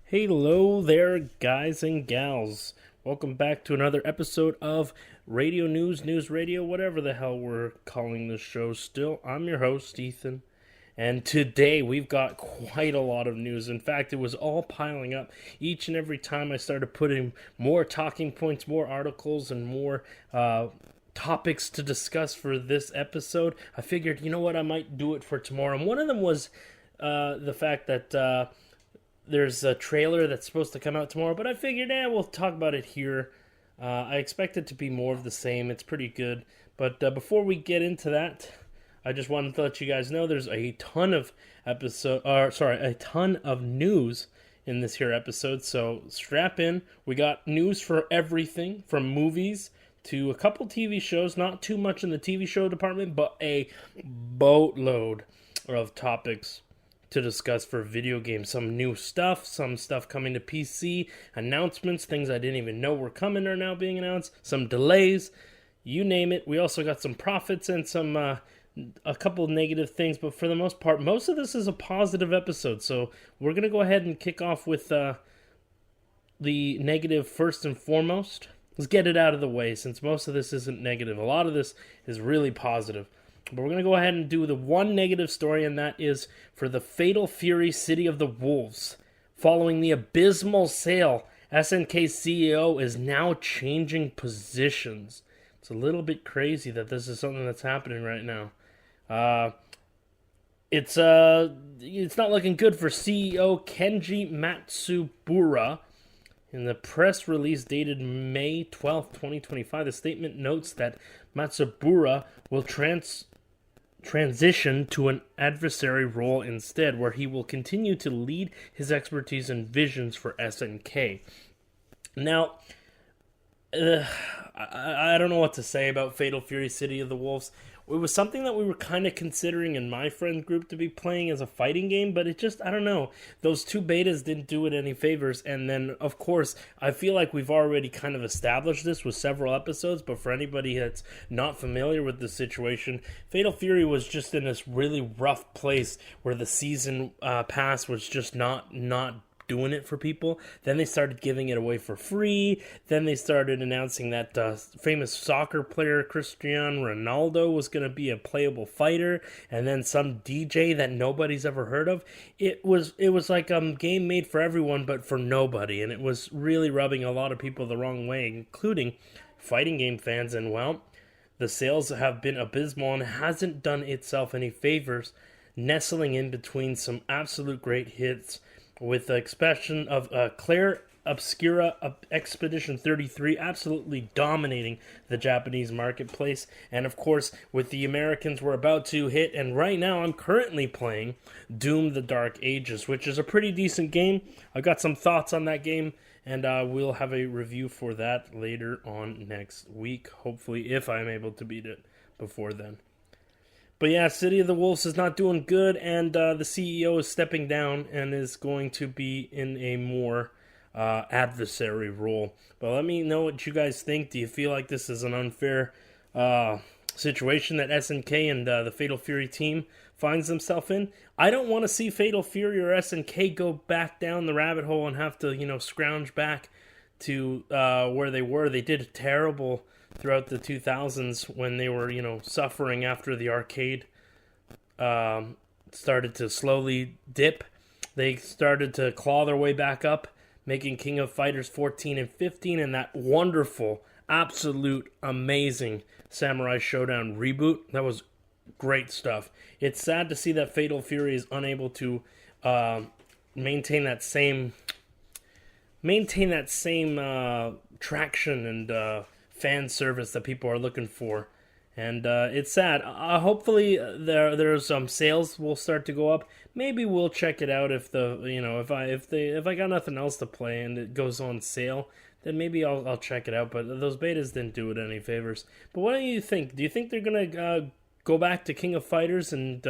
Hello there, guys and gals. Welcome back to another episode of Radio News Radio, whatever the hell we're calling this show still. I'm your host, Ethan, and today we've got quite a lot of news. In fact, it was all piling up each and every time I started putting more talking points, more articles, and more topics to discuss for this episode. I figured, you know what, I might do it for tomorrow. And one of them was the fact that there's a trailer that's supposed to come out tomorrow, but I figured, we'll talk about it here. I expect it to be more of the same. It's pretty good. But before we get into that, I just wanted to let you guys know there's a ton of a ton of news in this here episode. So strap in. We got news for everything, from movies to a couple TV shows. Not too much in the TV show department, but a boatload of topics to discuss for video games. Some new stuff, some stuff coming to PC, announcements, things I didn't even know were coming are now being announced, some delays, you name it. We also got some profits and some a couple of negative things, but for the most part, most of this is a positive episode. So we're going to go ahead and kick off with the negative first and foremost. Let's get it out of the way, since most of this isn't negative. A lot of this is really positive. But we're going to go ahead and do the one negative story, and that is for the Fatal Fury City of the Wolves. Following the abysmal sale, SNK's CEO is now changing positions. It's a little bit crazy that this is something that's happening right now. It's not looking good for CEO Kenji Matsubara. In the press release dated May 12, 2025, the statement notes that Matsubara will transition to an adversary role instead, where he will continue to lead his expertise and visions for SNK. Now, I don't know what to say about Fatal Fury City of the Wolves. It was something that we were kind of considering in my friend group to be playing as a fighting game, but it just, I don't know. Those two betas didn't do it any favors, and then, of course, I feel like we've already kind of established this with several episodes, but for anybody that's not familiar with the situation, Fatal Fury was just in this really rough place where the season pass was just not doing it for people. Then they started giving it away for free. Then they started announcing that famous soccer player Cristiano Ronaldo was going to be a playable fighter, and then some DJ that nobody's ever heard of. It was like a game made for everyone but for nobody, and it was really rubbing a lot of people the wrong way, including fighting game fans. And well, the sales have been abysmal and hasn't done itself any favors, nestling in between some absolute great hits, with the expression of Claire Obscura Expedition 33 absolutely dominating the Japanese marketplace. And of course, with the Americans, we're about to hit, and right now I'm currently playing Doom the Dark Ages, which is a pretty decent game. I've got some thoughts on that game, and we'll have a review for that later on next week, hopefully, if I'm able to beat it before then. But yeah, City of the Wolves is not doing good, and the CEO is stepping down and is going to be in a more adversary role. But let me know what you guys think. Do you feel like this is an unfair situation that SNK and the Fatal Fury team finds themselves in? I don't want to see Fatal Fury or SNK go back down the rabbit hole and have to, scrounge back to where they were. They did terrible throughout the 2000s when they were, suffering after the arcade started to slowly dip. They started to claw their way back up, making King of Fighters 14 and 15 and that wonderful, absolute, amazing Samurai Showdown reboot. That was great stuff. It's sad to see that Fatal Fury is unable to maintain that same traction and fan service that people are looking for, and it's sad. Hopefully, there's some sales will start to go up. Maybe we'll check it out if if I got nothing else to play and it goes on sale, then maybe I'll check it out. But those betas didn't do it any favors. But what do you think? Do you think they're gonna go back to King of Fighters and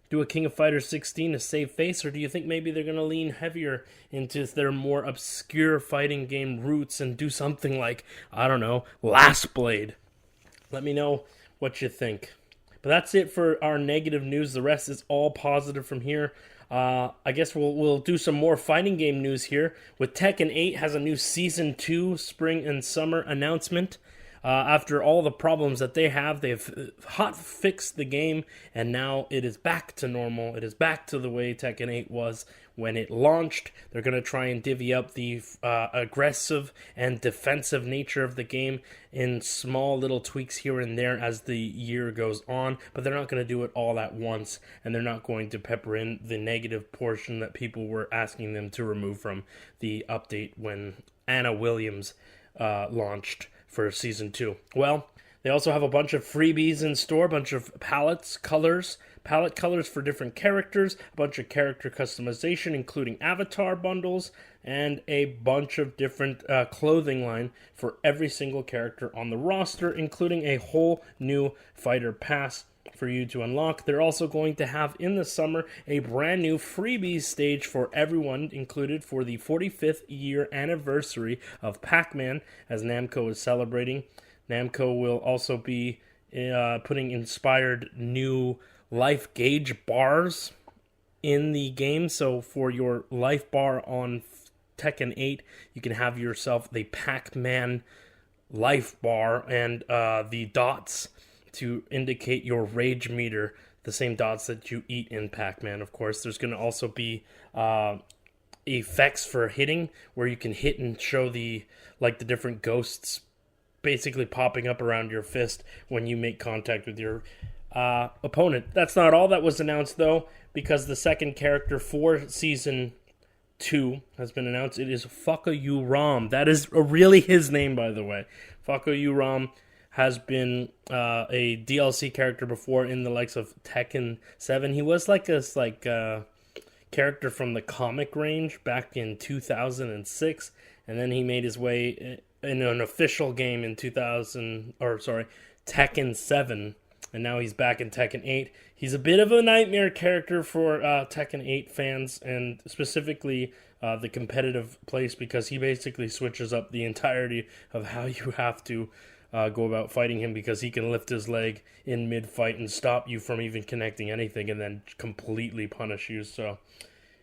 do a King of Fighters 16 to save face, or do you think maybe they're going to lean heavier into their more obscure fighting game roots and do something like, I don't know, Last Blade? Let me know what you think. But that's it for our negative news. The rest is all positive from here. I guess we'll do some more fighting game news here. With Tekken 8 has a new Season 2 spring and summer announcement. After all the problems that they have, they've hot fixed the game, and now it is back to normal. It is back to the way Tekken 8 was when it launched. They're going to try and divvy up the aggressive and defensive nature of the game in small little tweaks here and there as the year goes on, but they're not going to do it all at once, and they're not going to pepper in the negative portion that people were asking them to remove from the update when Anna Williams launched for Season 2. Well, they also have a bunch of freebies in store, a bunch of palette colors for different characters, a bunch of character customization, including avatar bundles, and a bunch of different clothing line for every single character on the roster, including a whole new fighter pass for you to unlock. They're also going to have in the summer a brand new freebies stage for everyone included for the 45th year anniversary of Pac-Man, as Namco is celebrating. Namco will also be putting inspired new life gauge bars in the game. So for your life bar on Tekken 8, you can have yourself the Pac-Man life bar and the dots to indicate your rage meter, the same dots that you eat in Pac-Man, of course. There's going to also be effects for hitting, where you can hit and show the different ghosts basically popping up around your fist when you make contact with your opponent. That's not all that was announced, though, because the second character for Season 2 has been announced. It is Fuckayu Ram. That is really his name, by the way. Fuckayu Ram has been a DLC character before in the likes of Tekken 7. He was like this character from the comic range back in 2006, and then he made his way in an official game in Tekken 7, and now he's back in Tekken 8. He's a bit of a nightmare character for Tekken 8 fans, and specifically the competitive place, because he basically switches up the entirety of how you have to go about fighting him, because he can lift his leg in mid-fight and stop you from even connecting anything and then completely punish you. So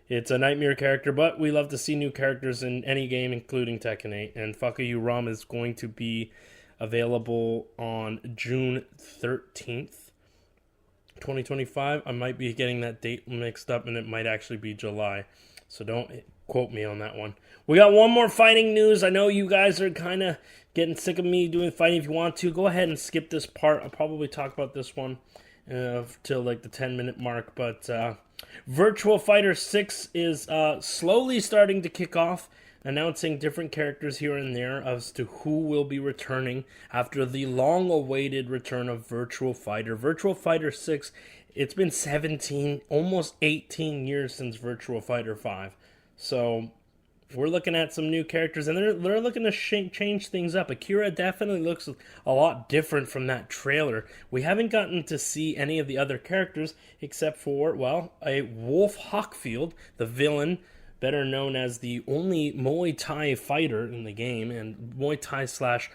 it's a nightmare character, but we love to see new characters in any game, including Tekken 8. And Fuckayu Ram is going to be available on June 13th, 2025. I might be getting that date mixed up, and it might actually be July. So don't quote me on that one. We got one more fighting news. I know you guys are kind of getting sick of me doing fighting. If you want to, go ahead and skip this part. I'll probably talk about this one till like the 10-minute mark. But Virtua Fighter 6 is slowly starting to kick off, announcing different characters here and there as to who will be returning after the long-awaited return of Virtua Fighter. Virtua Fighter 6, it's been 17, almost 18 years since Virtua Fighter 5. So we're looking at some new characters, and they're looking to change things up. Akira definitely looks a lot different from that trailer. We haven't gotten to see any of the other characters except for, well, a Wolf Hockfield, the villain, better known as the only Muay Thai fighter in the game and Muay Thai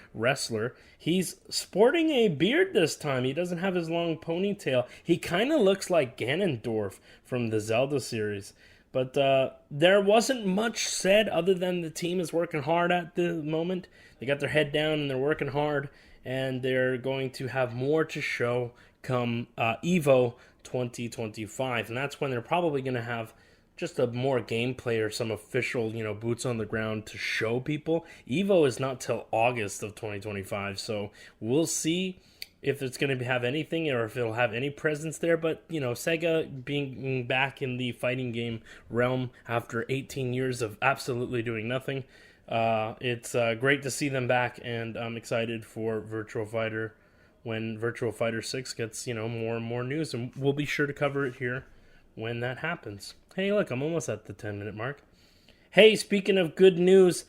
/ wrestler. He's sporting a beard this time. He doesn't have his long ponytail. He kind of looks like Ganondorf from the Zelda series. But there wasn't much said other than the team is working hard at the moment. They got their head down and they're working hard, and they're going to have more to show come EVO 2025. And that's when they're probably going to have just a more gameplay or some official, boots on the ground to show people. EVO is not till August of 2025, so we'll see if it's going to have anything or if it'll have any presence there. But, Sega being back in the fighting game realm after 18 years of absolutely doing nothing, it's great to see them back, and I'm excited for Virtua Fighter when Virtua Fighter 6 gets, more and more news, and we'll be sure to cover it here when that happens. Hey, look, I'm almost at the 10-minute mark. Hey, speaking of good news,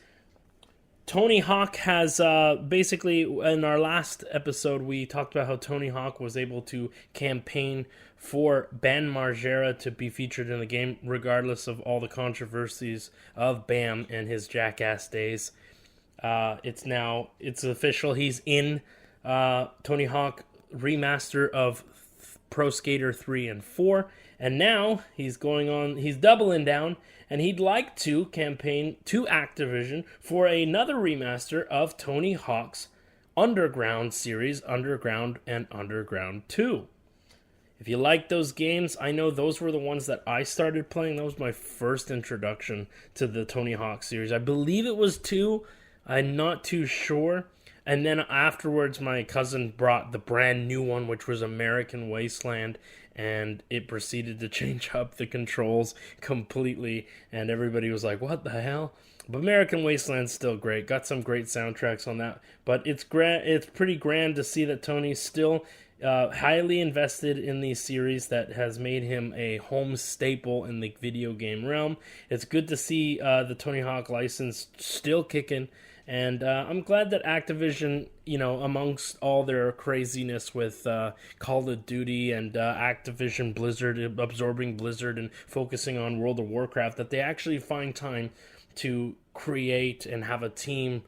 Tony Hawk has basically, in our last episode, we talked about how Tony Hawk was able to campaign for Bam Margera to be featured in the game, regardless of all the controversies of Bam and his jackass days. It's official. He's in Tony Hawk remaster of Pro Skater 3 and 4, And now he's doubling down, and he'd like to campaign to Activision for another remaster of Tony Hawk's Underground series, Underground and Underground 2. If you like those games, I know those were the ones that I started playing. That was my first introduction to the Tony Hawk series. I believe it was 2. I'm not too sure. And then afterwards, my cousin brought the brand new one, which was American Wasteland, and it proceeded to change up the controls completely, and everybody was like, what the hell? But American Wasteland's still great. Got some great soundtracks on that. But it's pretty grand to see that Tony's still highly invested in the series that has made him a home staple in the video game realm. It's good to see the Tony Hawk license still kicking, and I'm glad that Activision, amongst all their craziness with Call of Duty and Activision Blizzard, absorbing Blizzard and focusing on World of Warcraft, that they actually find time to create and have a team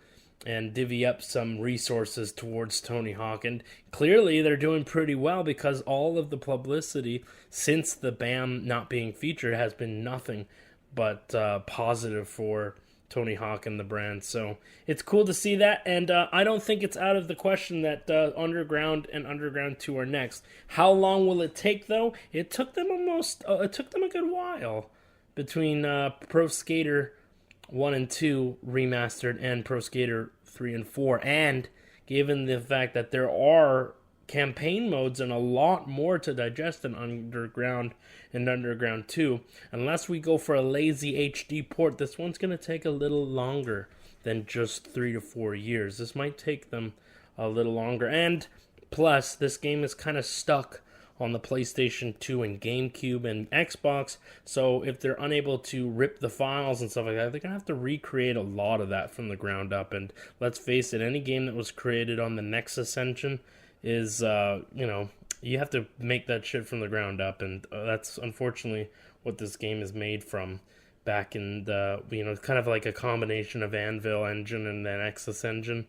and divvy up some resources towards Tony Hawk. And clearly they're doing pretty well, because all of the publicity since the BAM not being featured has been nothing but positive for Tony Hawk and the brand. So it's cool to see that, and I don't think it's out of the question that Underground and Underground 2 are next. How long will it take, though? It took them a good while between Pro Skater 1 and 2 remastered and Pro Skater 3 and 4, and given the fact that there are campaign modes and a lot more to digest in Underground and Underground 2, unless we go for a lazy HD port, this one's going to take a little longer than just 3 to 4 years. This might take them a little longer, and plus this game is kind of stuck on the PlayStation 2 and GameCube and Xbox, so if they're unable to rip the files and stuff like that, they're going to have to recreate a lot of that from the ground up. And let's face it, any game that was created on the Nexus engine is, you have to make that shit from the ground up, and that's unfortunately what this game is made from back in the, kind of like a combination of Anvil engine and the Nexus engine.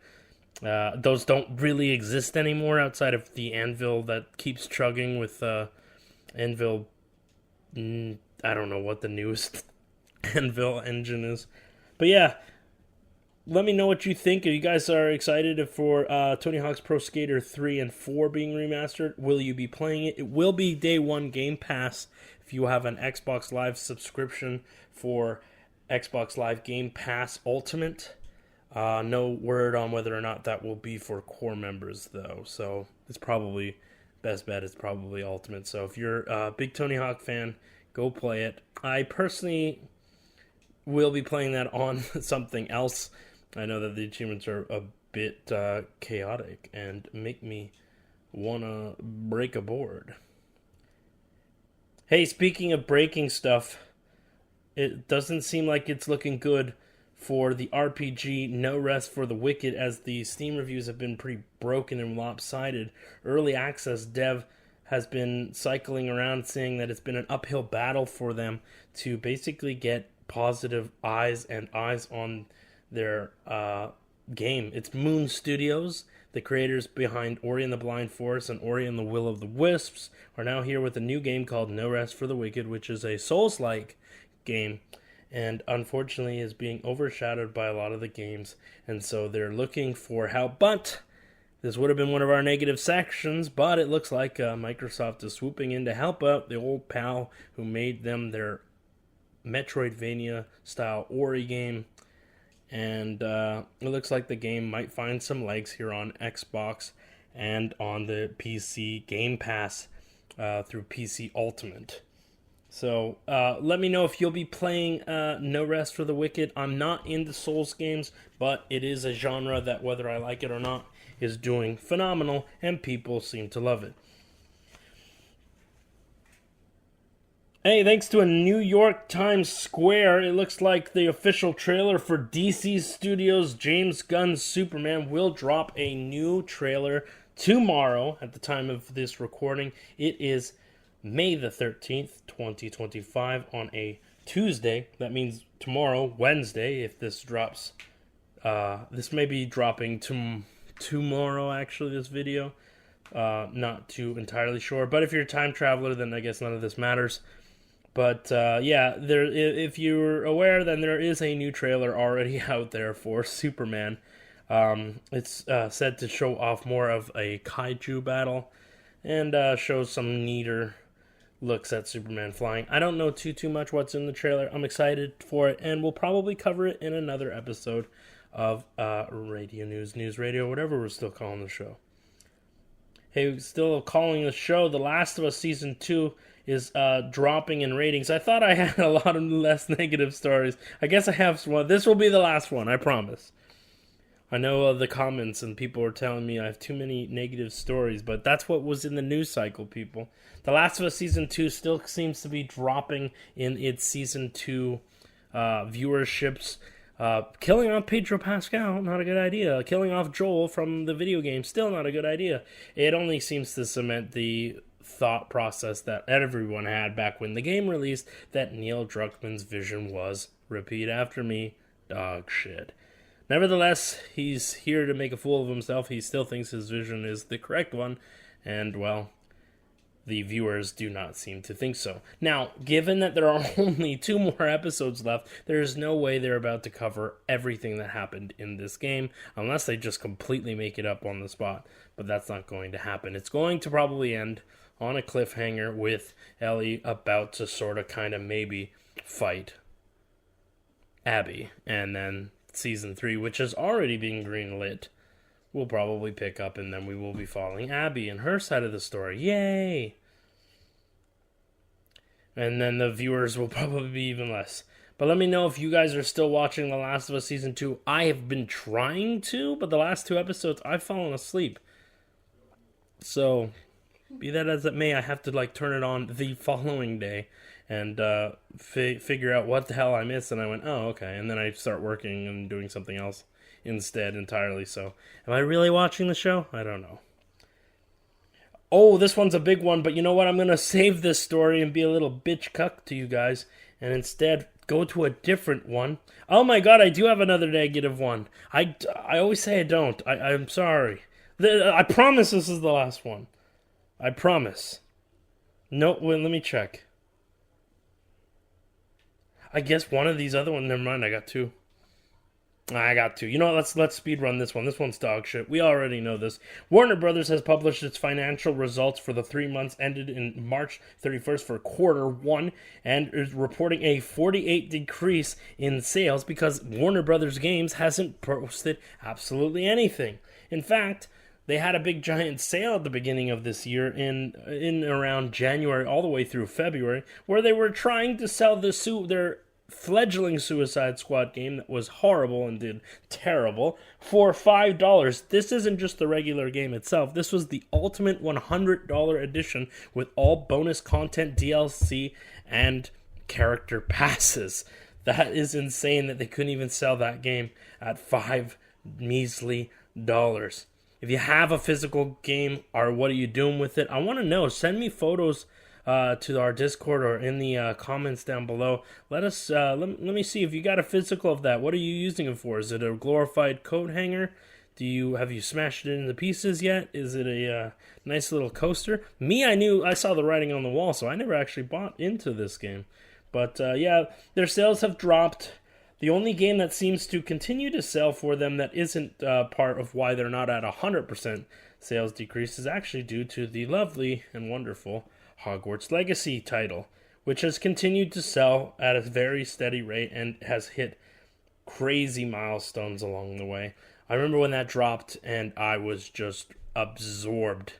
Those don't really exist anymore outside of the Anvil that keeps chugging with Anvil. I don't know what the newest Anvil engine is. But yeah, let me know what you think. If you guys are excited for Tony Hawk's Pro Skater 3 and 4 being remastered, will you be playing it? It will be Day 1 Game Pass if you have an Xbox Live subscription for Xbox Live Game Pass Ultimate. No word on whether or not that will be for core members, though. So it's probably, best bet is probably Ultimate. So if you're a big Tony Hawk fan, go play it. I personally will be playing that on something else. I know that the achievements are a bit chaotic and make me want to break a board. Hey, speaking of breaking stuff, it doesn't seem like it's looking good for the RPG No Rest for the Wicked, as the Steam reviews have been pretty broken and lopsided. Early access dev has been cycling around saying that it's been an uphill battle for them to basically get positive eyes on their game. It's Moon Studios, the creators behind Ori and the Blind Forest and Ori and the Will of the Wisps, are now here with a new game called No Rest for the Wicked, which is a Souls-like game, and unfortunately is being overshadowed by a lot of the games, and so they're looking for help. But this would have been one of our negative sections, but it looks like Microsoft is swooping in to help out the old pal who made them their Metroidvania-style Ori game, and it looks like the game might find some legs here on Xbox and on the PC Game Pass through PC Ultimate. So let me know if you'll be playing No Rest for the Wicked. I'm not into Souls games, but it is a genre that, whether I like it or not, is doing phenomenal, and people seem to love it. Hey, thanks to a New York Times Square, it looks like the official trailer for DC Studios' James Gunn's Superman will drop a new trailer tomorrow at the time of this recording. It is May the 13th, 2025, on a Tuesday. That means tomorrow, Wednesday, if this drops. This may be dropping tomorrow, actually, this video. Not too entirely sure. But if you're a time traveler, then I guess none of this matters. But yeah, if you're aware, then there is a new trailer already out there for Superman. It's said to show off more of a kaiju battle and show some neater looks at Superman flying. I don't know too much what's in the trailer. I'm excited for it, and we'll probably cover it in another episode of Radio News Radio, whatever we're still calling the show. Hey, still calling the show The Last of Us Season 2 is dropping in ratings. I thought I had a lot of less negative stories. I guess I have one. This will be the last one, I promise. I know the comments and people are telling me I have too many negative stories, but that's what was in the news cycle, people. The Last of Us Season 2 still seems to be dropping in its Season 2 viewerships. Killing off Pedro Pascal, not a good idea. Killing off Joel from the video game, still not a good idea. It only seems to cement the thought process that everyone had back when the game released, that Neil Druckmann's vision was, repeat after me, dog shit. Nevertheless, he's here to make a fool of himself. He still thinks his vision is the correct one, and, well, the viewers do not seem to think so. Now, given that there are only 2 more episodes left, there is no way they're about to cover everything that happened in this game, unless they just completely make it up on the spot. But that's not going to happen. It's going to probably end on a cliffhanger with Ellie about to sort of kind of maybe fight Abby, and then Season 3, which is already being greenlit, we'll probably pick up, and then we will be following Abby and her side of the story. Yay! And then the viewers will probably be even less. But let me know if you guys are still watching The Last of Us Season 2. I have been trying to, but the last 2 episodes, I've fallen asleep. So, be that as it may, I have to turn it on the following day and figure out what the hell I missed. And I went, oh, okay. And then I start working and doing something else instead entirely. So, am I really watching the show? I don't know. Oh, this one's a big one, but you know what? I'm going to save this story and be a little bitch cuck to you guys, and instead go to a different one. Oh my god, I do have another negative one. I always say I don't. I'm sorry. I promise this is the last one. I promise. No, wait, let me check. I guess one of these other ones, never mind, I got 2. You know what, let's speed run this one. This one's dog shit. We already know this. Warner Brothers has published its financial results for the 3 months ended in March 31st for quarter 1 and is reporting a 48% decrease in sales because Warner Brothers Games hasn't posted absolutely anything. In fact, they had a big giant sale at the beginning of this year in around January all the way through February where they were trying to sell their fledgling Suicide Squad game that was horrible and did terrible for $5. This isn't just the regular game itself. This was the ultimate $100 edition with all bonus content, DLC, and character passes. That is insane that they couldn't even sell that game at $5 measly. If you have a physical game, or what are you doing with it? I want to know. Send me photos to our Discord or in the comments down below. Let me see if you got a physical of that. What are you using it for? Is it a glorified coat hanger? Have you smashed it into pieces yet? Is it a nice little coaster? Me, I saw the writing on the wall, so I never actually bought into this game. But yeah, their sales have dropped. The only game that seems to continue to sell for them that isn't part of why they're not at 100% sales decrease is actually due to the lovely and wonderful Hogwarts Legacy title, which has continued to sell at a very steady rate and has hit crazy milestones along the way. I remember when that dropped and I was just absorbed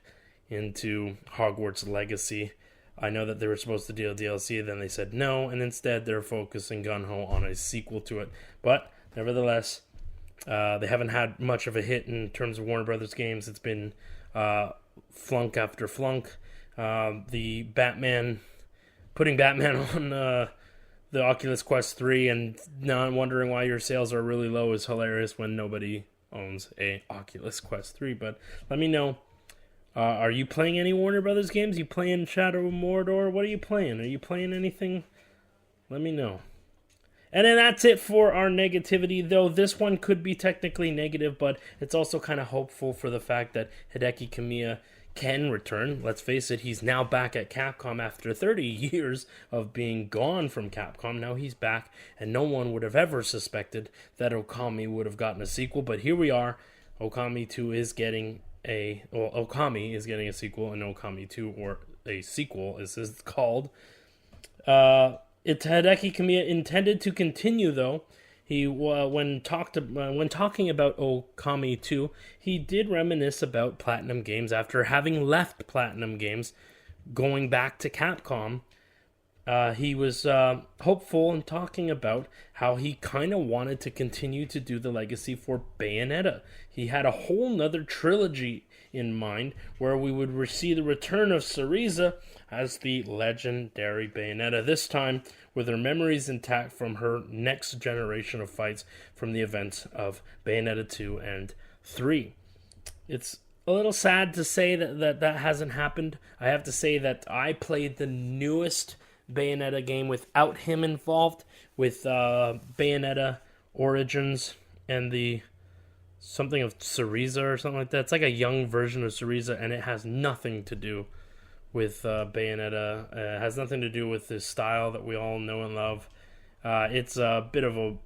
into Hogwarts Legacy. I know that they were supposed to do a DLC, then they said no, and instead they're focusing gung-ho on a sequel to it. But, nevertheless, they haven't had much of a hit in terms of Warner Brothers games. It's been flunk after flunk. Putting Batman on the Oculus Quest 3 and now I'm wondering why your sales are really low is hilarious when nobody owns a Oculus Quest 3. But let me know. Are you playing any Warner Brothers games? You playing Shadow of Mordor? What are you playing? Are you playing anything? Let me know. And then that's it for our negativity, though this one could be technically negative, but it's also kind of hopeful for the fact that Hideki Kamiya can return. Let's face it, he's now back at Capcom after 30 years of being gone from Capcom. Now he's back, and no one would have ever suspected that Okami would have gotten a sequel, but here we are. Okami 2 is getting Okami is getting a sequel, and Okami 2, or a sequel, as it's called. Hideki Kamiya intended to continue, though. He when talking about Okami 2, he did reminisce about Platinum Games after having left Platinum Games, going back to Capcom. He was hopeful and talking about how he kind of wanted to continue to do the legacy for Bayonetta. He had a whole nother trilogy in mind where we would see the return of Cereza as the legendary Bayonetta, this time with her memories intact from her next generation of fights from the events of Bayonetta 2 and 3. It's a little sad to say that hasn't happened. I have to say that I played the newest Bayonetta game without him involved, with Bayonetta Origins and the something of Cereza or something like that. It's like a young version of Cereza, and it has nothing to do with Bayonetta. It has nothing to do with the style that we all know and love. It's a bit of a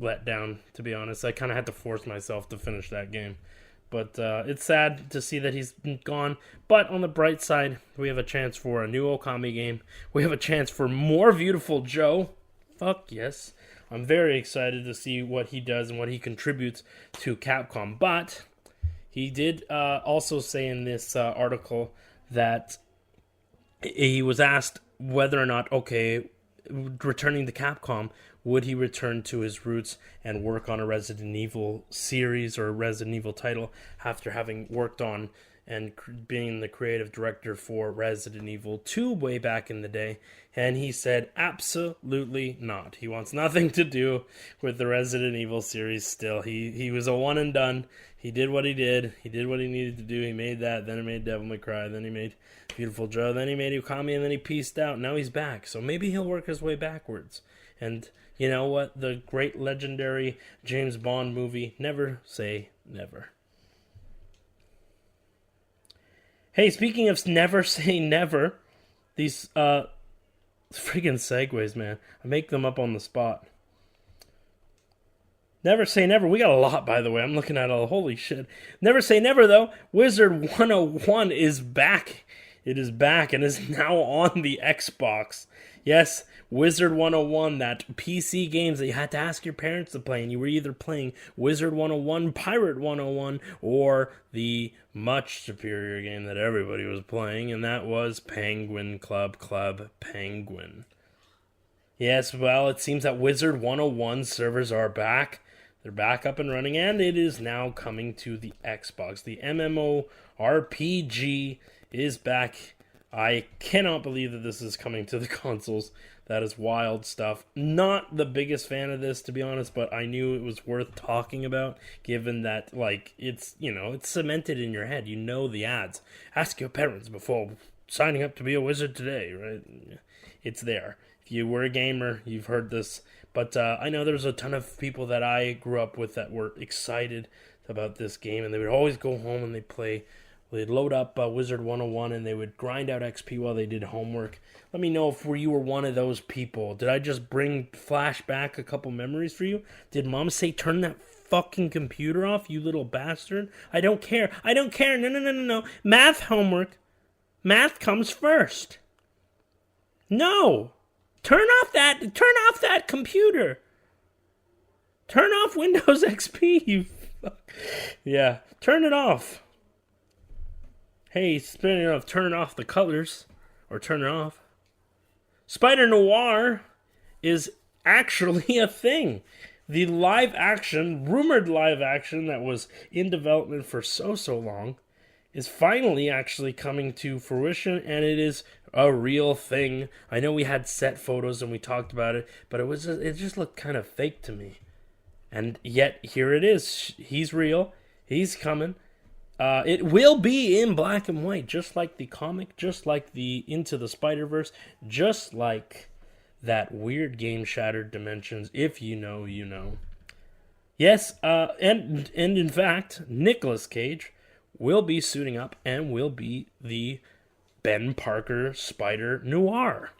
letdown, to be honest. I kind of had to force myself to finish that game. But it's sad to see that he's gone. But on the bright side, we have a chance for a new Okami game. We have a chance for more Beautiful Joe. Fuck yes. I'm very excited to see what he does and what he contributes to Capcom. But he did also say in this article that he was asked whether or not, returning to Capcom, would he return to his roots and work on a Resident Evil series or a Resident Evil title after having worked on and being the creative director for Resident Evil 2 way back in the day? And he said absolutely not. He wants nothing to do with the Resident Evil series still. He was a one and done. He did what he did. He did what he needed to do. He made that. Then he made Devil May Cry. Then he made Beautiful Joe. Then he made Okami. And then he pieced out. Now he's back. So maybe he'll work his way backwards. And you know what? The great legendary James Bond movie, Never Say Never. Hey, speaking of Never Say Never, these friggin' segues, man. I make them up on the spot. Never Say Never. We got a lot, by the way. I'm looking at all. Holy shit. Never Say Never, though. Wizard 101 is back. It is back and is now on the Xbox. Yes, Wizard 101, that PC games that you had to ask your parents to play, and you were either playing Wizard 101, Pirate 101, or the much superior game that everybody was playing, and that was Penguin Club Penguin. Yes, well, it seems that Wizard 101 servers are back. They're back up and running, and it is now coming to the Xbox. The MMORPG is back. I cannot believe that this is coming to the consoles. That is wild stuff. Not the biggest fan of this, to be honest, but I knew it was worth talking about, given that, it's cemented in your head. You know the ads. Ask your parents before signing up to be a wizard today, right? It's there. If you were a gamer, you've heard this. But I know there's a ton of people that I grew up with that were excited about this game, and they would always go home and they'd load up Wizard 101 and they would grind out XP while they did homework. Let me know if you were one of those people. Did I just bring flashback a couple memories for you? Did mom say turn that fucking computer off, you little bastard? I don't care. No. Math homework. Math comes first. No. Turn off that computer. Turn off Windows XP, you fuck. Yeah, turn it off. Hey, speaking of turn off the colors, or turn it off, Spider Noir is actually a thing. The rumored live action that was in development for so long is finally actually coming to fruition, and it is a real thing. I know we had set photos and we talked about it, but it just looked kind of fake to me. And yet, here it is. He's real. He's coming. It will be in black and white, just like the comic, just like the Into the Spider-Verse, just like that weird game Shattered Dimensions. If you know, you know. Yes, and in fact, Nicolas Cage will be suiting up and will be the Ben Parker Spider Noir.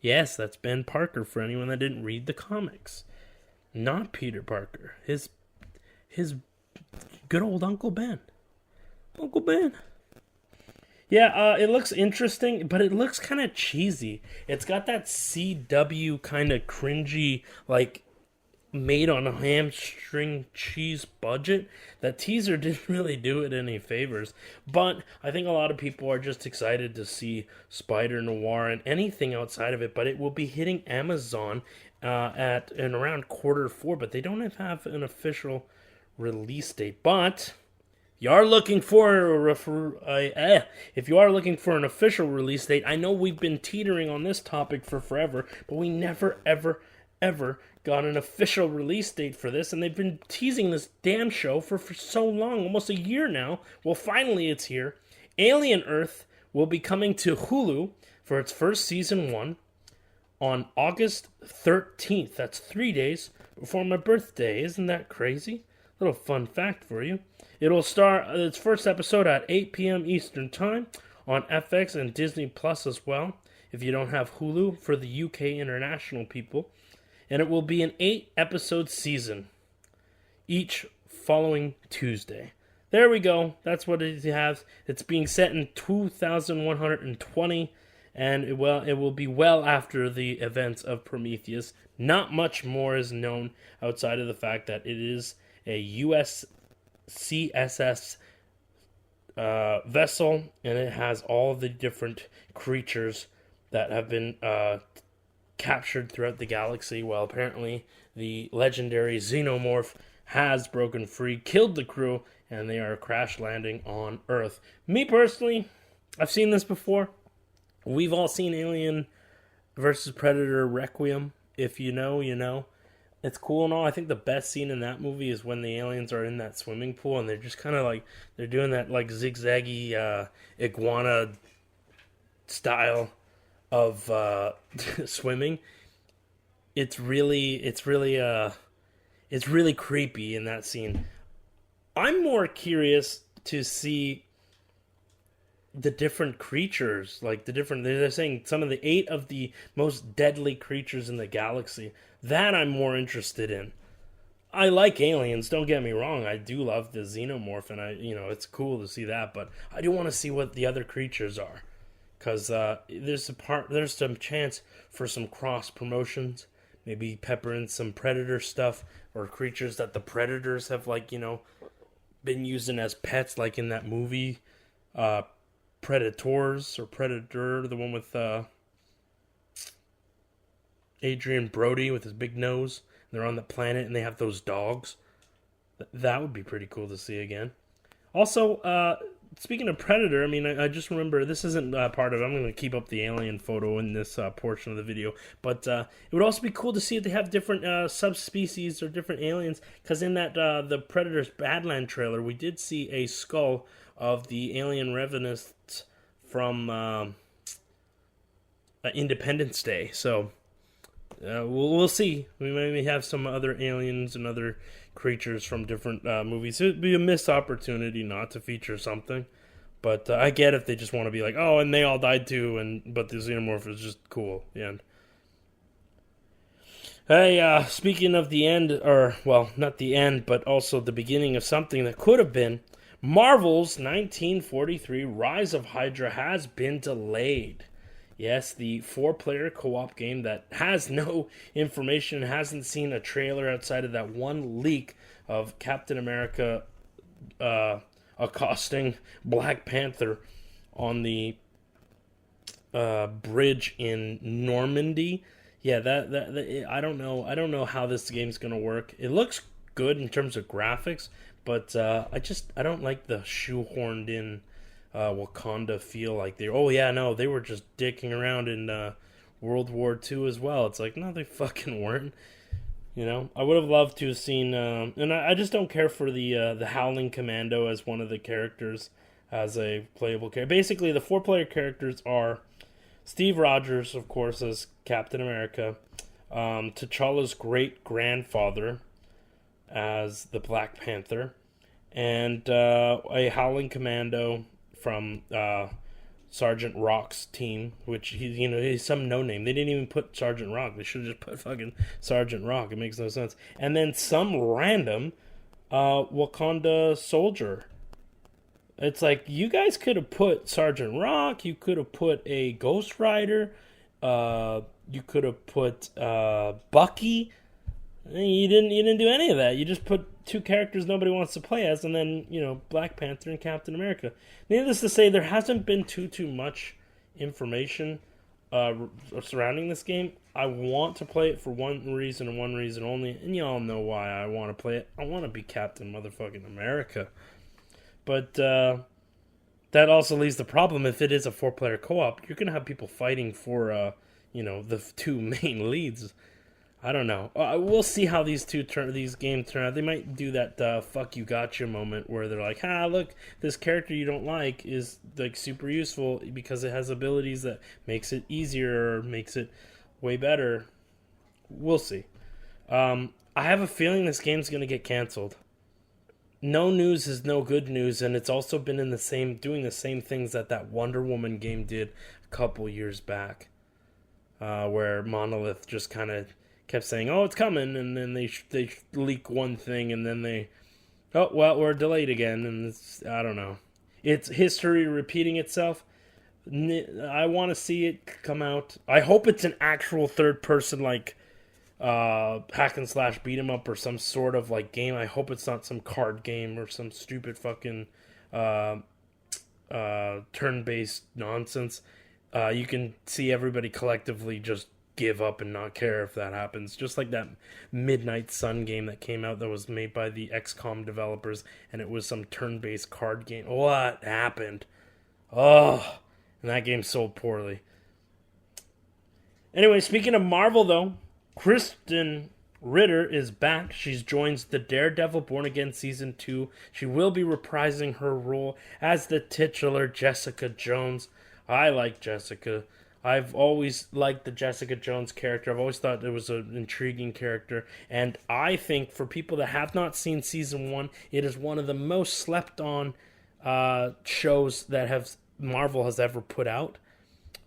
Yes, that's Ben Parker for anyone that didn't read the comics. Not Peter Parker. His good old Uncle Ben. Uncle Ben. Yeah, it looks interesting, but it looks kind of cheesy. It's got that CW kind of cringy, like, made on a hamstring cheese budget. That teaser didn't really do it any favors, but I think a lot of people are just excited to see Spider Noir and anything outside of it, but it will be hitting Amazon at around Q4, but they don't have an official release date. But you are looking for if you are looking for an official release date, I know we've been teetering on this topic for forever, but we never, ever got an official release date for this, and they've been teasing this damn show for so long, almost a year now. Well, finally it's here. Alien Earth will be coming to Hulu for its first season 1 on August 13th. That's 3 days before my birthday. Isn't that crazy? Little fun fact for you. It'll start its first episode at 8 p.m. Eastern Time on FX and Disney Plus as well, if you don't have Hulu, for the UK international people. And it will be an 8-episode season, each following Tuesday. There we go. That's what it has. It's being set in 2120, and it will be well after the events of Prometheus. Not much more is known outside of the fact that it is a U.S. CSS vessel, and it has all the different creatures that have been captured throughout the galaxy. Well, apparently the legendary xenomorph has broken free, killed the crew, and they are crash landing on Earth. Me personally, I've seen this before. We've all seen Alien versus Predator Requiem. If you know, you know. It's cool and all. I think the best scene in that movie is when the aliens are in that swimming pool and they're just kind of like, they're doing that like zigzaggy iguana style of swimming. It's really creepy in that scene. I'm more curious to see the different creatures, like they're saying some of the 8 of the most deadly creatures in the galaxy. That I'm more interested in. I like aliens, don't get me wrong. I do love the xenomorph, and it's cool to see that, but I do want to see what the other creatures are. Because there's some chance for some cross promotions. Maybe pepper in some Predator stuff, or creatures that the Predators have, been using as pets, like in that movie, Predators, or Predator, the one with Adrian Brody with his big nose. They're on the planet and they have those dogs. That would be pretty cool to see again. Also, speaking of Predator, I just remember, this isn't part of it. I'm going to keep up the alien photo in this portion of the video. But it would also be cool to see if they have different subspecies or different aliens. Because in that the Predator's Badland trailer, we did see a skull of the alien revenants from Independence Day. So we'll see. We maybe have some other aliens and other creatures from different movies. It would be a missed opportunity not to feature something. But I get if they just want to be like, oh, and they all died too, but the xenomorph is just cool. The end. Hey, speaking of the end, or, well, not the end, but also the beginning of something that could have been, Marvel's 1943 Rise of Hydra has been delayed. Yes, the 4-player co-op game that has no information, hasn't seen a trailer outside of that one leak of Captain America accosting Black Panther on the bridge in Normandy. Yeah, that I don't know how this game's gonna work. It looks good in terms of graphics, but I don't like the shoehorned in Wakanda feel. Like they were just dicking around in World War II as well. It's like, no, they fucking weren't. I would have loved to have seen, and I just don't care for the Howling Commando as one of the characters as a playable character. Basically, the 4-player characters are Steve Rogers, of course, as Captain America, T'Challa's great grandfather as the Black Panther, and a Howling Commando from Sergeant Rock's team, which he's some no name. They didn't even put Sergeant Rock. They should have just put fucking Sergeant Rock. It makes no sense. And then some random Wakanda soldier. It's like, you guys could have put Sergeant Rock. You could have put a Ghost Rider. You could have put Bucky. You didn't do any of that. You just put two characters nobody wants to play as, and then Black Panther and Captain America. Needless to say, there hasn't been too much information surrounding this game. I want to play it for one reason and one reason only, and y'all know why I want to play it. I want to be Captain motherfucking America. But that also leaves the problem. If it is a 4-player co-op, you're gonna have people fighting for the two main leads. I don't know. We'll see how these games turn out. They might do that fuck you gotcha moment where they're like, look, this character you don't like is like super useful because it has abilities that makes it easier or makes it way better. We'll see. I have a feeling this game's going to get canceled. No news is no good news, and it's also been doing the same things that Wonder Woman game did a couple years back, where Monolith just kind of kept saying, "Oh, it's coming," and then they leak one thing, and then we're delayed again, and I don't know. It's history repeating itself. I want to see it come out. I hope it's an actual third person like hack and slash beat 'em up or some sort of like game. I hope it's not some card game or some stupid fucking turn-based nonsense. You can see everybody collectively just give up and not care if that happens. Just like that Midnight Sun game that came out that was made by the XCOM developers, and it was some turn-based card game. What happened? Oh, and that game sold poorly. Anyway, speaking of Marvel, though, Kristen Ritter is back. She joins the Daredevil Born Again Season 2. She will be reprising her role as the titular Jessica Jones. I like Jessica. I've always liked the Jessica Jones character. I've always thought it was an intriguing character. And I think for people that have not seen Season 1, it is one of the most slept on shows that Marvel has ever put out.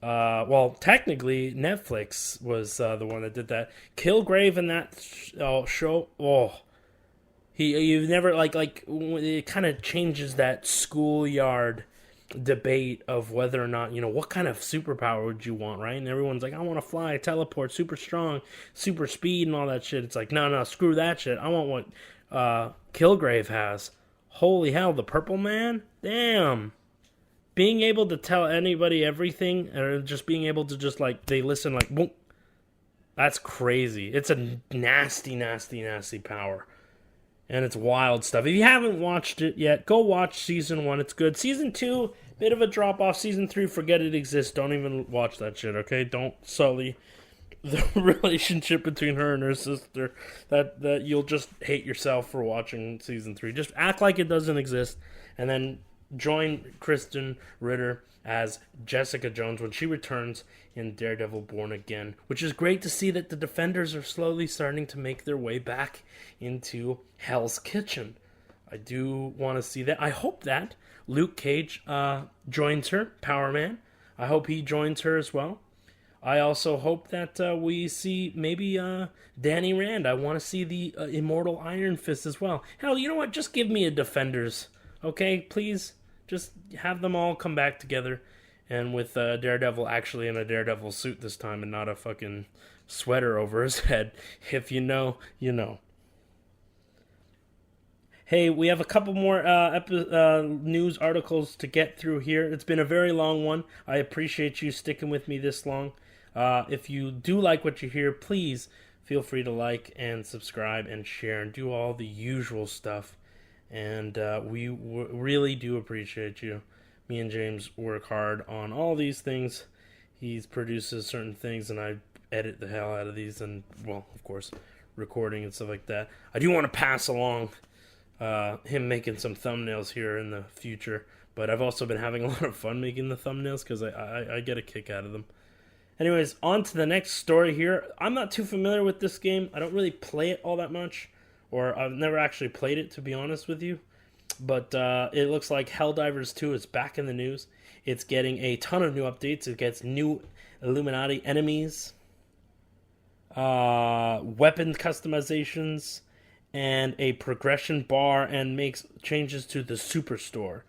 Well, technically, Netflix was the one that did that. Kilgrave in that show, you've never, it kind of changes that schoolyard debate of whether or not, what kind of superpower would you want, right? And everyone's like, I want to fly, teleport, super strong, super speed, and all that shit. It's like, no, screw that shit. I want what Kilgrave has. Holy hell, the Purple Man? Damn. Being able to tell anybody everything, or just being able to just, they listen, boom. That's crazy. It's a nasty, nasty, nasty power. And it's wild stuff. If you haven't watched it yet, go watch Season 1. It's good. Season 2, bit of a drop-off. Season 3, forget it exists. Don't even watch that shit, okay? Don't sully the relationship between her and her sister. That you'll just hate yourself for watching Season 3. Just act like it doesn't exist, and then join Kristen Ritter as Jessica Jones when she returns in Daredevil Born Again, which is great to see that the Defenders are slowly starting to make their way back into Hell's Kitchen. I do want to see that. I hope that Luke Cage joins her, Power Man. I hope he joins her as well. I also hope that we see maybe Danny Rand. I want to see the Immortal Iron Fist as well. Hell, you know what? Just give me a Defenders, okay? Please, just have them all come back together. And with Daredevil actually in a Daredevil suit this time and not a fucking sweater over his head. If you know, you know. Hey, we have a couple more news articles to get through here. It's been a very long one. I appreciate you sticking with me this long. If you do like what you hear, please feel free to like and subscribe and share and do all the usual stuff. And we really do appreciate you. Me and James work hard on all these things. He produces certain things, and I edit the hell out of these, and, well, of course, recording and stuff like that. I do want to pass along him making some thumbnails here in the future, but I've also been having a lot of fun making the thumbnails because I get a kick out of them. Anyways, on to the next story here. I'm not too familiar with this game. I don't really play it all that much, or I've never actually played it, to be honest with you. But it looks like Helldivers 2 is back in the news. It's getting a ton of new updates. It gets new Illuminati enemies, weapon customizations, and a progression bar, and makes changes to the Superstore.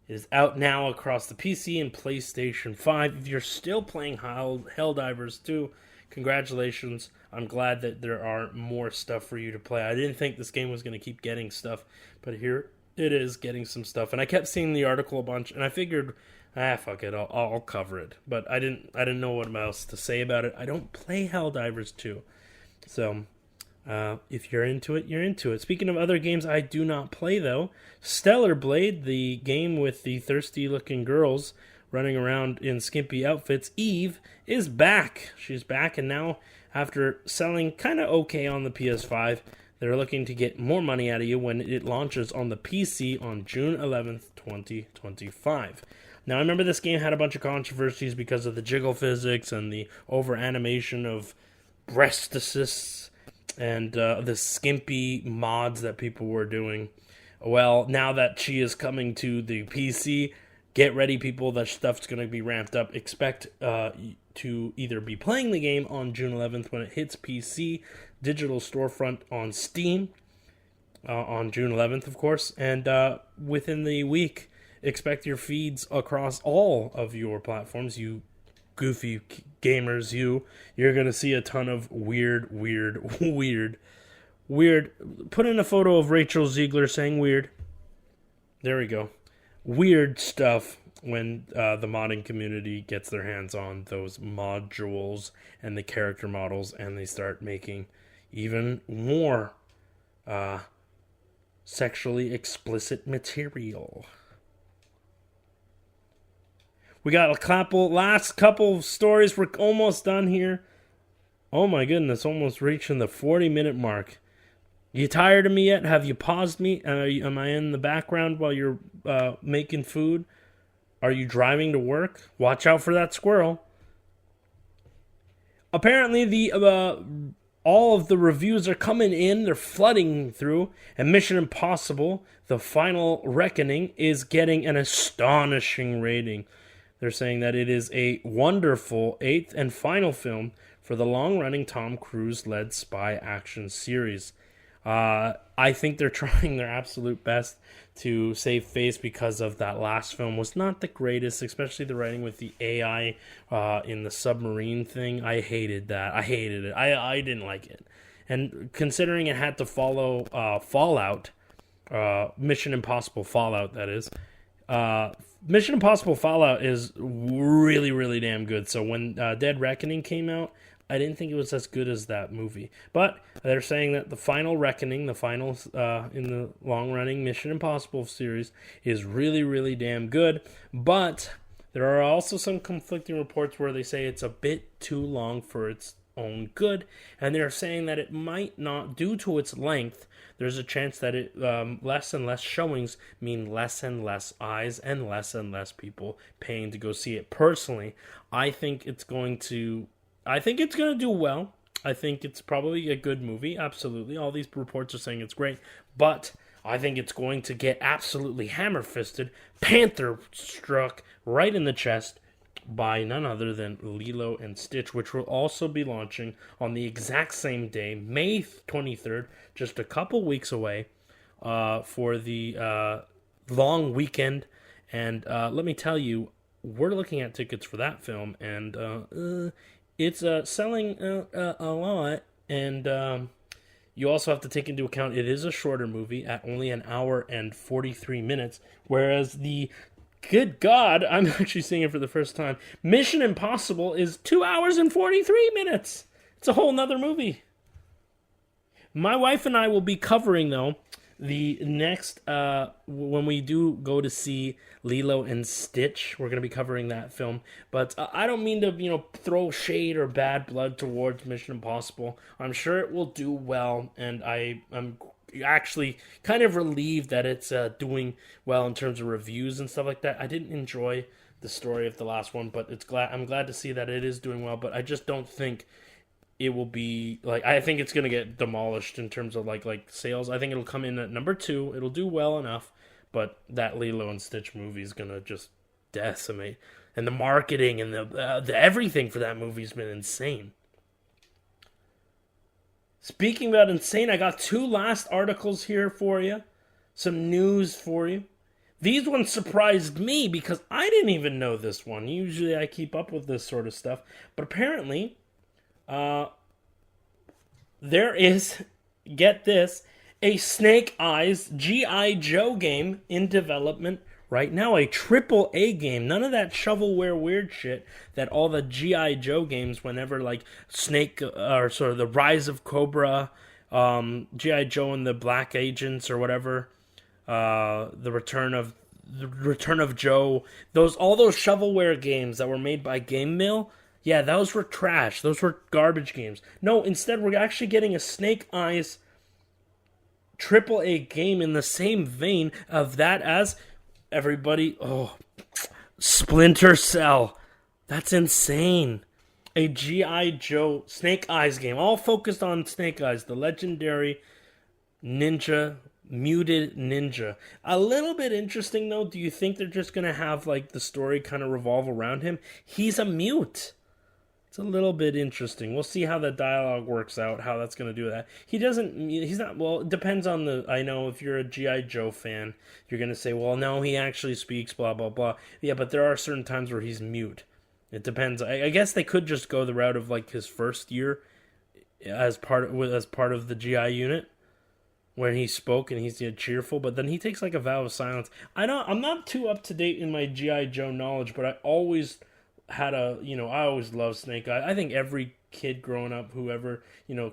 It is out now across the PC and PlayStation 5. If you're still playing Helldivers 2, congratulations. I'm glad that there are more stuff for you to play. I didn't think this game was going to keep getting stuff, but here it is getting some stuff. And I kept seeing the article a bunch, and I figured, fuck it, I'll cover it. But I didn't know what else to say about it. I don't play Helldivers 2. So, if you're into it, you're into it. Speaking of other games I do not play, though, Stellar Blade, the game with the thirsty-looking girls running around in skimpy outfits, Eve, is back. She's back, and now, after selling kind of okay on the PS5, they're looking to get more money out of you when it launches on the PC on June 11th, 2025. Now, I remember this game had a bunch of controversies because of the jiggle physics and the over-animation of breast assists and the skimpy mods that people were doing. Well, now that she is coming to the PC, get ready, people. That stuff's going to be ramped up. Expect to either be playing the game on June 11th when it hits PC, digital storefront on Steam on June 11th, of course, and within the week, expect your feeds across all of your platforms, you goofy gamers, you're going to see a ton of weird. Put in a photo of Rachel Ziegler saying weird. There we go. Weird stuff when the modding community gets their hands on those modules and the character models, and they start making even more sexually explicit material. We got last couple of stories. We're almost done here. Oh my goodness, almost reaching the 40-minute mark. You tired of me yet? Have you paused me? Am I in the background while you're making food? Are you driving to work? Watch out for that squirrel. Apparently, all of the reviews are coming in. They're flooding through. And Mission Impossible, The Final Reckoning, is getting an astonishing rating. They're saying that it is a wonderful 8th and final film for the long-running Tom Cruise-led spy action series. I think they're trying their absolute best to save face because of that last film was not the greatest, especially the writing with the AI in the submarine thing. I hated that. I hated it. I didn't like it. And considering it had to follow Fallout, Mission Impossible Fallout, that is, Mission Impossible Fallout is really, really damn good. So when Dead Reckoning came out, I didn't think it was as good as that movie. But they're saying that The Final Reckoning, the final in the long-running Mission Impossible series, is really, really damn good. But there are also some conflicting reports where they say it's a bit too long for its own good. And they're saying that it might not, due to its length, there's a chance that it less and less showings mean less and less eyes and less people paying to go see it. Personally, I think it's going to do well. I think it's probably a good movie, absolutely. All these reports are saying it's great, but I think it's going to get absolutely hammer-fisted, panther-struck right in the chest by none other than Lilo and Stitch, which will also be launching on the exact same day, May 23rd, just a couple weeks away, for the long weekend. And let me tell you, we're looking at tickets for that film, and it's selling a lot. And you also have to take into account it is a shorter movie at only an hour and 43 minutes, whereas good God, I'm actually seeing it for the first time, Mission Impossible is 2 hours and 43 minutes. It's a whole nother movie. My wife and I will be covering, though, the next, when we do go to see Lilo and Stitch, we're going to be covering that film. But I don't mean to, throw shade or bad blood towards Mission Impossible. I'm sure it will do well, and I'm actually kind of relieved that it's doing well in terms of reviews and stuff like that. I didn't enjoy the story of the last one, but I'm glad to see that it is doing well, but I just don't think it will be, I think it's going to get demolished in terms of, sales. I think it'll come in at number 2. It'll do well enough, but that Lilo and Stitch movie is gonna just decimate, and the marketing and the everything for that movie's been insane. Speaking about insane, I got 2 last articles here for you, some news for you. These ones surprised me because I didn't even know this one. Usually I keep up with this sort of stuff, but apparently, there is, get this, a Snake Eyes G.I. Joe game in development right now. A AAA game. None of that shovelware weird shit that all the G.I. Joe games, whenever like Snake, or sort of the Rise of Cobra, G.I. Joe and the Black Agents or whatever, the Return of Joe, all those shovelware games that were made by Game Mill, yeah, those were trash. Those were garbage games. No, instead we're actually getting a Snake Eyes AAA game in the same vein of that as everybody. Oh, Splinter Cell. That's insane. A G.I. Joe Snake Eyes game, all focused on Snake Eyes, the legendary muted ninja. A little bit interesting though. Do you think they're just gonna have like the story kind of revolve around him? He's a mute. It's a little bit interesting. We'll see how the dialogue works out, how that's going to do that. He's not, well, it depends on I know if you're a G.I. Joe fan, you're going to say, well, no, he actually speaks, blah, blah, blah. Yeah, but there are certain times where he's mute. It depends. I guess they could just go the route of like his first year as part of the G.I. unit, when he spoke and he's cheerful, but then he takes like a vow of silence. I'm not too up to date in my G.I. Joe knowledge, but I always I always loved Snake Eye. I think every kid growing up, whoever,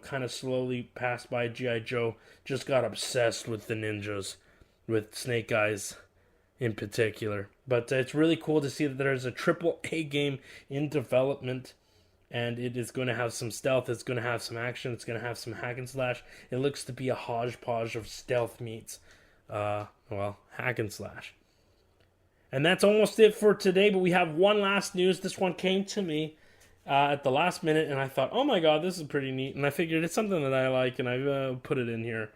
kind of slowly passed by G.I. Joe, just got obsessed with the ninjas, with Snake Eyes in particular. But it's really cool to see that there's a AAA game in development, and it is going to have some stealth, it's going to have some action, it's going to have some hack and slash. It looks to be a hodgepodge of stealth meets, hack and slash. And that's almost it for today, but we have one last news. This one came to me at the last minute, and I thought, oh my god, this is pretty neat. And I figured it's something that I like, and I put it in here.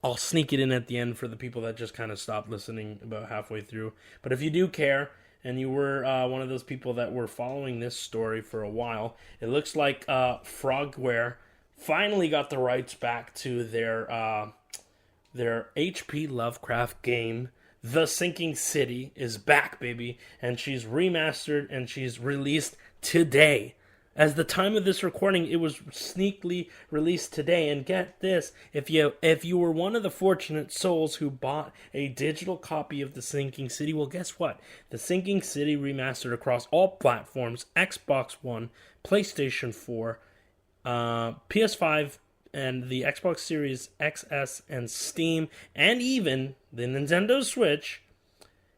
I'll sneak it in at the end for the people that just kind of stopped listening about halfway through. But if you do care, and you were one of those people that were following this story for a while, it looks like Frogware finally got the rights back to their H.P. Lovecraft game. The Sinking City is back, baby, and she's remastered and she's released today. As the time of this recording, it was sneakily released today. And get this, if you were one of the fortunate souls who bought a digital copy of The Sinking City, well, guess what? The Sinking City remastered across all platforms: Xbox One, PlayStation 4, PS5, and the Xbox Series XS and Steam, and even the Nintendo Switch.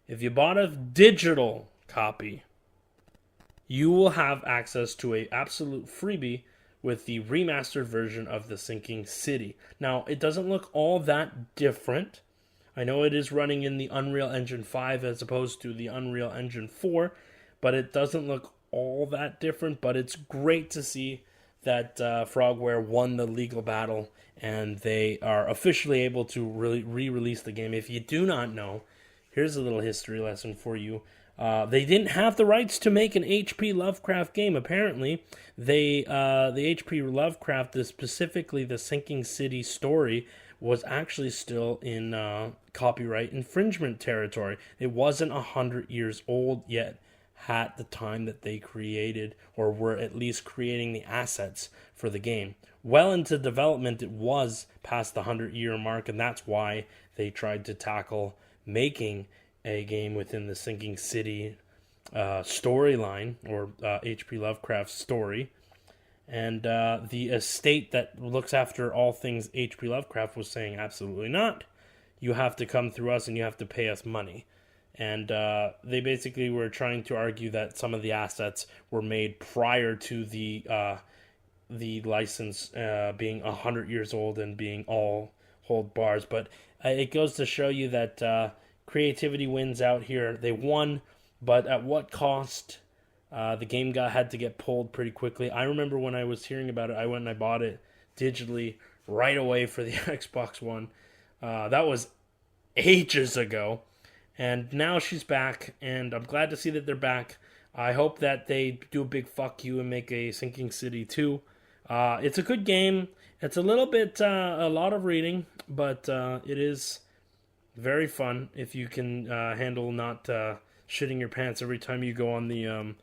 If you bought a digital copy, you will have access to an absolute freebie with the remastered version of The Sinking City. Now, it doesn't look all that different. I know it is running in the Unreal Engine 5 as opposed to the Unreal Engine 4, but it doesn't look all that different. But it's great to see that Frogware won the legal battle, and they are officially able to re-release the game. If you do not know, here's a little history lesson for you. They didn't have the rights to make an H.P. Lovecraft game. Apparently, the H.P. Lovecraft, specifically the Sinking City story, was actually still in copyright infringement territory. It wasn't 100 years old yet at the time that they created, or were at least creating the assets for the game. Well into development, it was past the 100-year mark, and that's why they tried to tackle making a game within the Sinking City storyline, or H.P. Lovecraft's story. And the estate that looks after all things H.P. Lovecraft was saying, absolutely not. You have to come through us and you have to pay us money. And they basically were trying to argue that some of the assets were made prior to the license being 100 years old and being all hold bars. But it goes to show you that creativity wins out here. They won, but at what cost? The game had to get pulled pretty quickly. I remember when I was hearing about it, I went and I bought it digitally right away for the Xbox One. That was ages ago. And now she's back, and I'm glad to see that they're back. I hope that they do a big fuck you and make a Sinking City 2. It's a good game. It's a little bit, a lot of reading, but it is very fun if you can handle not shitting your pants every time you go on the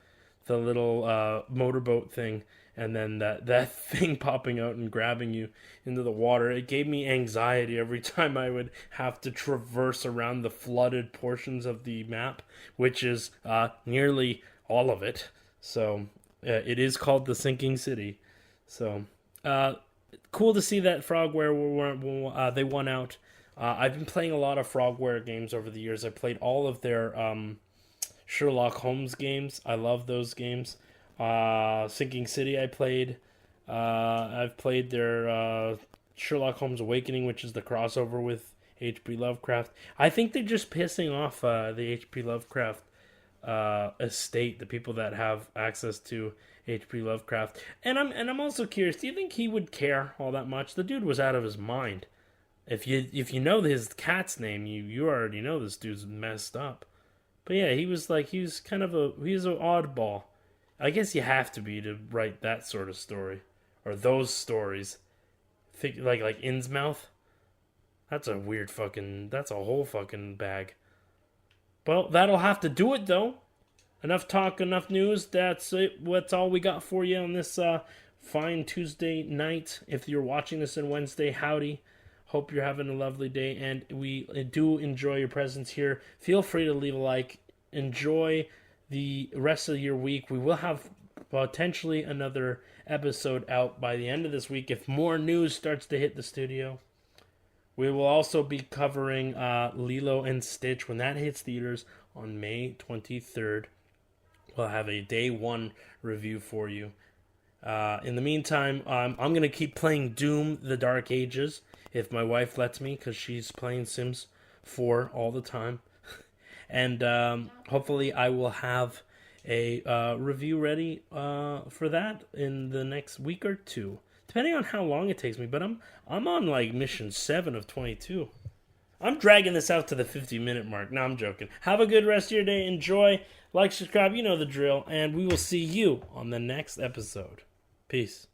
little motorboat thing, and then that thing popping out and grabbing you into the water. It gave me anxiety every time I would have to traverse around the flooded portions of the map, which is nearly all of it. So it is called the Sinking City. So cool to see that Frogware they won out. I've been playing a lot of Frogware games over the years. I played all of their Sherlock Holmes games. I love those games. Sinking City I played. I've played their Sherlock Holmes Awakening, which is the crossover with H.P. Lovecraft. I think they're just pissing off the H.P. Lovecraft estate, the people that have access to H.P. Lovecraft. And I'm also curious, do you think he would care all that much? The dude was out of his mind. If you know his cat's name, you already know this dude's messed up. But yeah, he was kind of an oddball. I guess you have to be to write that sort of story, or those stories, like Innsmouth. That's a weird that's a whole fucking bag. Well, that'll have to do it though. Enough talk, enough news. That's it. That's all we got for you on this fine Tuesday night. If you're watching this on Wednesday, howdy. Hope you're having a lovely day, and we do enjoy your presence here. Feel free to leave a like. Enjoy the rest of your week. We will have potentially another episode out by the end of this week if more news starts to hit the studio. We will also be covering Lilo and Stitch when that hits theaters on May 23rd. We'll have a day one review for you. In the meantime, I'm going to keep playing Doom: The Dark Ages if my wife lets me, because she's playing Sims 4 all the time. And hopefully I will have a review ready for that in the next week or two, depending on how long it takes me. But I'm on like mission 7 of 22. I'm dragging this out to the 50-minute mark. No, I'm joking. Have a good rest of your day. Enjoy. Like, subscribe. You know the drill. And we will see you on the next episode. Peace.